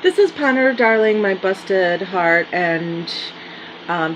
This is Punter, darling, my busted heart, and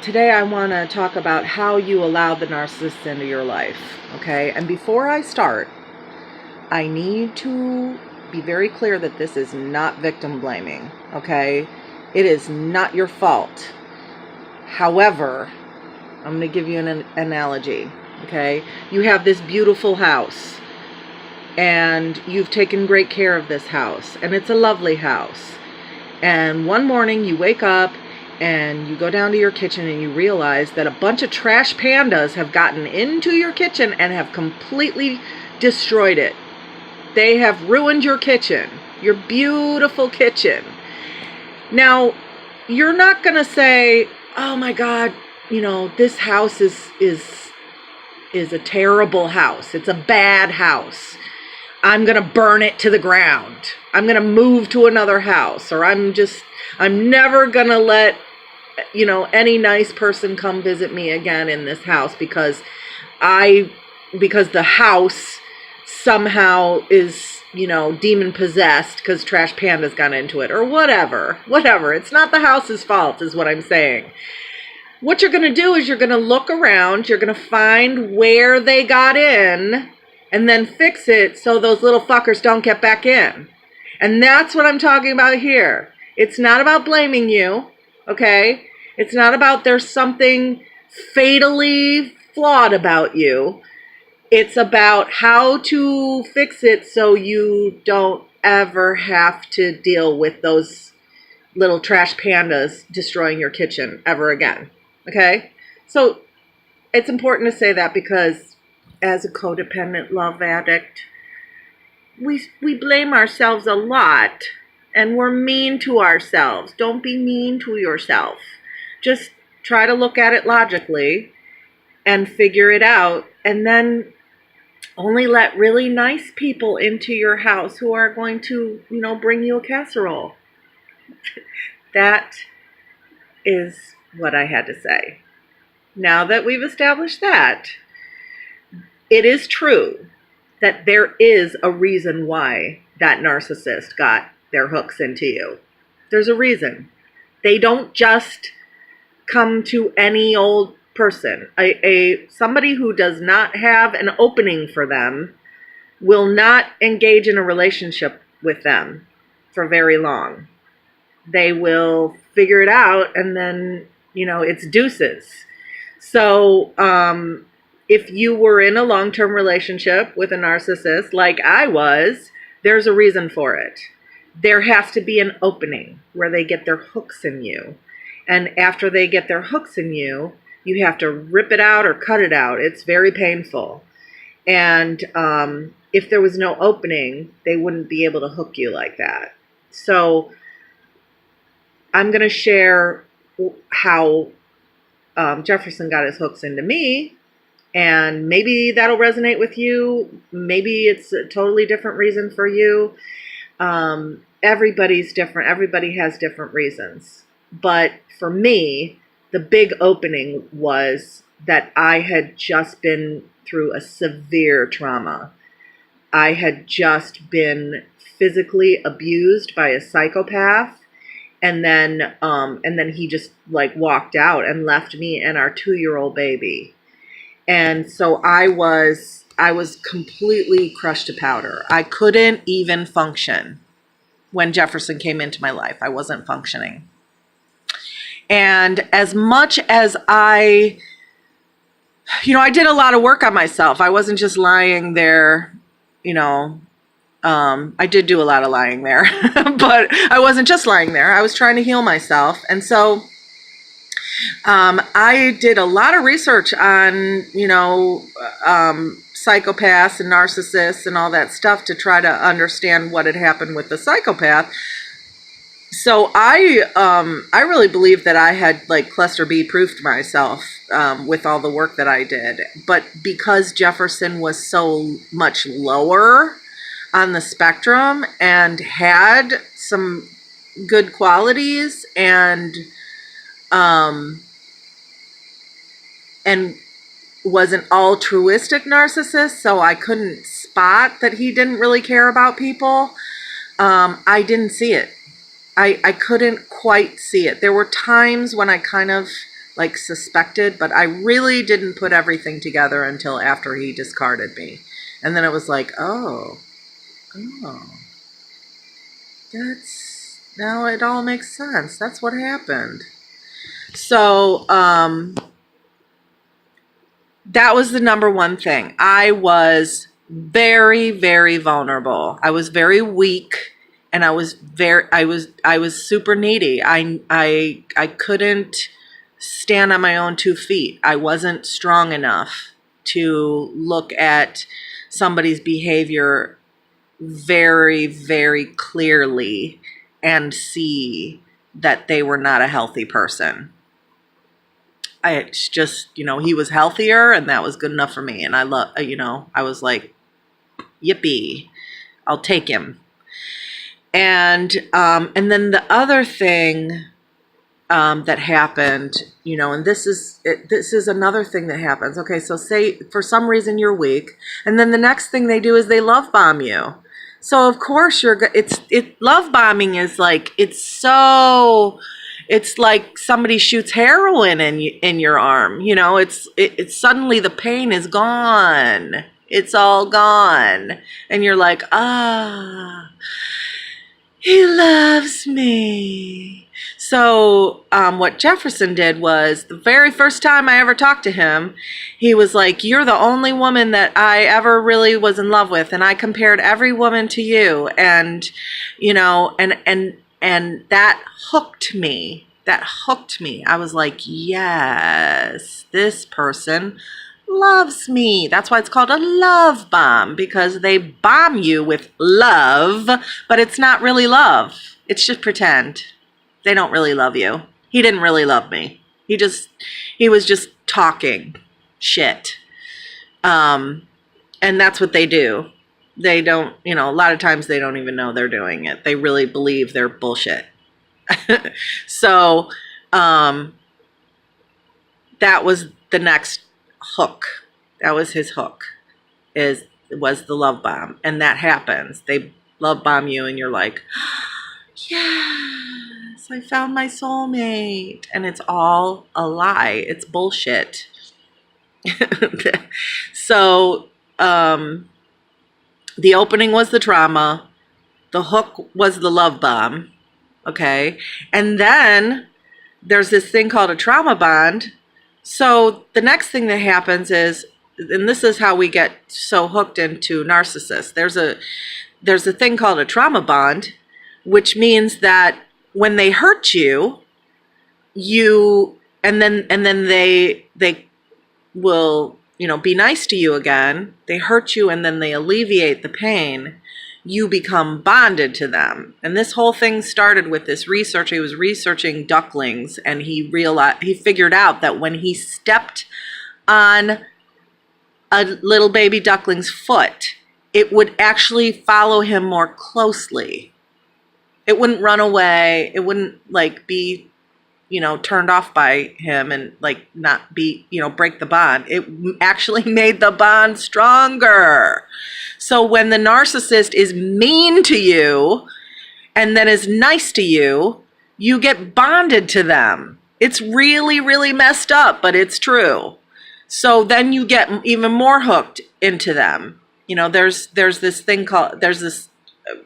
today I want to talk about how you allow the narcissist into your life, okay? And before I start, I need to be very clear that this is not victim blaming, okay? It is not your fault. However, I'm going to give you an analogy, okay? You have this beautiful house, and you've taken great care of this house, and it's a lovely house. And one morning you wake up and you go down to your kitchen and you realize that a bunch of trash pandas have gotten into your kitchen and have completely destroyed it. They have ruined your kitchen, your beautiful kitchen. Now, you're not going to say, oh my God, this house is a terrible house. It's a bad house. I'm going to burn it to the ground. I'm going to move to another house, or I'm never going to let, any nice person come visit me again in this house because the house somehow is, demon possessed because trash pandas got into it, or whatever. It's not the house's fault is what I'm saying. What you're going to do is you're going to look around, you're going to find where they got in, and then fix it so those little fuckers don't get back in. And that's what I'm talking about here. It's not about blaming you, okay? It's not about there's something fatally flawed about you. It's about how to fix it so you don't ever have to deal with those little trash pandas destroying your kitchen ever again, okay? So it's important to say that because as a codependent love addict, we blame ourselves a lot, and we're mean to ourselves. Don't be mean to yourself. Just try to look at it logically and figure it out, and then only let really nice people into your house who are going to, bring you a casserole. That is what I had to say. Now that we've established that, it is true that there is a reason why that narcissist got their hooks into you. There's a reason. They don't just come to any old person. Somebody who does not have an opening for them will not engage in a relationship with them for very long. They will figure it out, and then, it's deuces. So, if you were in a long-term relationship with a narcissist like I was, there's a reason for it. There has to be an opening where they get their hooks in you. And after they get their hooks in you, you have to rip it out or cut it out. It's very painful. And if there was no opening, they wouldn't be able to hook you like that. So I'm going to share how Jefferson got his hooks into me. And maybe that'll resonate with you. Maybe it's a totally different reason for you. Everybody's different. Everybody has different reasons. But for me, the big opening was that I had just been through a severe trauma. I had just been physically abused by a psychopath. And then he just walked out and left me and our 2-year-old baby. And so I was completely crushed to powder. I couldn't even function when Jefferson came into my life. I wasn't functioning. And as much as I did a lot of work on myself. I wasn't just lying there, I did do a lot of lying there, but I wasn't just lying there. I was trying to heal myself. And so I did a lot of research on, psychopaths and narcissists and all that stuff to try to understand what had happened with the psychopath. So I really believe that I had cluster B proofed myself with all the work that I did. But because Jefferson was so much lower on the spectrum and had some good qualities and was an altruistic narcissist, so I couldn't spot that he didn't really care about people. I didn't see it. I couldn't quite see it. There were times when I kind of like suspected, but I really didn't put everything together until after he discarded me. And then it was like, oh, now it all makes sense. That's what happened. So, that was the number one thing. I was very, very vulnerable. I was very weak, and I was super needy. I couldn't stand on my own 2 feet. I wasn't strong enough to look at somebody's behavior very, very clearly and see that they were not a healthy person. It's just, he was healthier, and that was good enough for me. And I was like, yippee, I'll take him. And then the other thing that happened, and this is another thing that happens. Okay, so say for some reason you're weak, and then the next thing they do is they love bomb you. So of course love bombing is like, it's like somebody shoots heroin in your arm. It's suddenly the pain is gone. It's all gone. And you're like, he loves me. So what Jefferson did was, the very first time I ever talked to him, he was like, you're the only woman that I ever really was in love with. And I compared every woman to you. And, and that hooked me. I was like, yes, this person loves me. That's why it's called a love bomb, because they bomb you with love, but it's not really love. It's just pretend. They don't really love you. He didn't really love me. He was just talking shit. And that's what they do. They don't, a lot of times they don't even know they're doing it. They really believe they're bullshit. So, that was the next hook. That was his hook, was the love bomb. And that happens. They love bomb you, and you're like, yes, I found my soulmate. And it's all a lie. It's bullshit. So, the opening was the trauma. The hook was the love bomb. Okay. And then there's this thing called a trauma bond. So the next thing that happens is, and this is how we get so hooked into narcissists. There's a thing called a trauma bond, which means that when they hurt you, and then they will, be nice to you again. They hurt you, and then they alleviate the pain. You become bonded to them. And this whole thing started with this researcher. He was researching ducklings, and he figured out that when he stepped on a little baby duckling's foot, it would actually follow him more closely. It wouldn't run away. It wouldn't be, turned off by him and not be, break the bond. It actually made the bond stronger. So when the narcissist is mean to you and then is nice to you, you get bonded to them. It's really, really messed up, but it's true. So then you get even more hooked into them. There's this thing there's this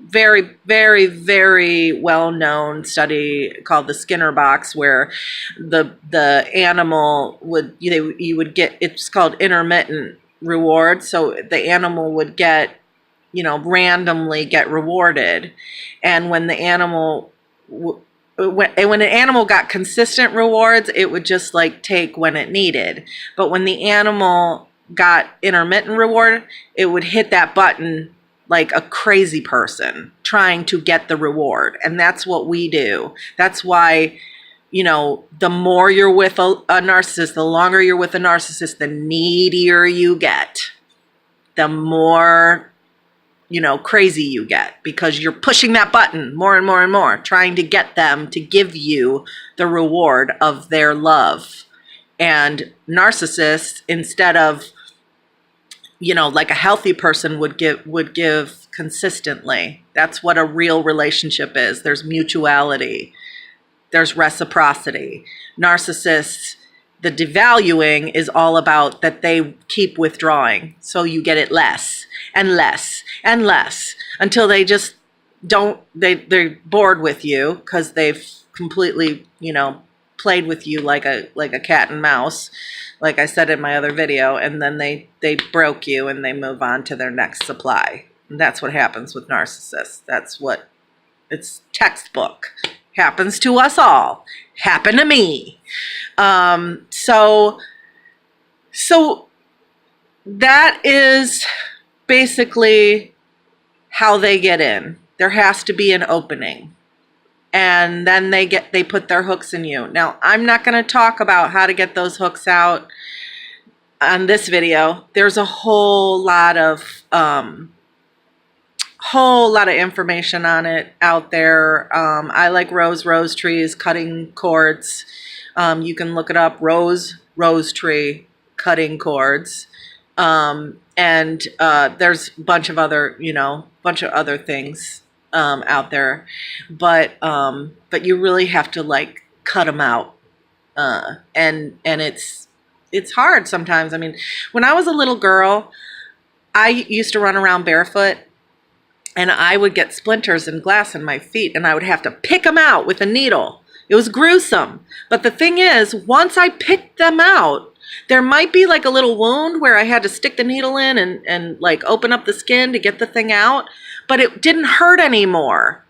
very, very, very well-known study called the Skinner box, where the animal you would get, it's called intermittent reward. So the animal would get, randomly get rewarded. And when the animal, when an animal got consistent rewards, it would just take when it needed. But when the animal got intermittent reward, it would hit that button like a crazy person trying to get the reward. And that's what we do. That's why, the more you're with a narcissist, the longer you're with a narcissist, the needier you get, the more, crazy you get, because you're pushing that button more and more and more, trying to get them to give you the reward of their love. And narcissists, instead of, like a healthy person would give consistently. That's what a real relationship is. There's mutuality. There's reciprocity. Narcissists, the devaluing is all about that they keep withdrawing. So you get it less and less and less until they just don't, they're bored with you because they've completely, you know, played with you like a cat and mouse, like I said in my other video, and then they broke you and they move on to their next supply. And that's what happens with narcissists. That's what, it's textbook. Happens to us all. Happened to me. So that is basically how they get in. There has to be an opening. And then they put their hooks in you. Now, I'm not going to talk about how to get those hooks out on this video. There's a whole lot of information on it out there. I like rose trees, cutting cords. You can look it up, rose tree, cutting cords. And there's a bunch of other, things out there, but you really have to like cut them out, and it's hard sometimes. I mean, when I was a little girl, I used to run around barefoot, and I would get splinters and glass in my feet, and I would have to pick them out with a needle. It was gruesome, but the thing is, once I picked them out, there might be like a little wound where I had to stick the needle in and like open up the skin to get the thing out, but it didn't hurt anymore.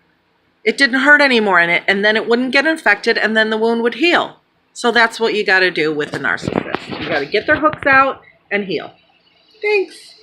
It didn't hurt anymore, and then it wouldn't get infected, and then the wound would heal. So that's what you got to do with a narcissist. You got to get their hooks out and heal. Thanks.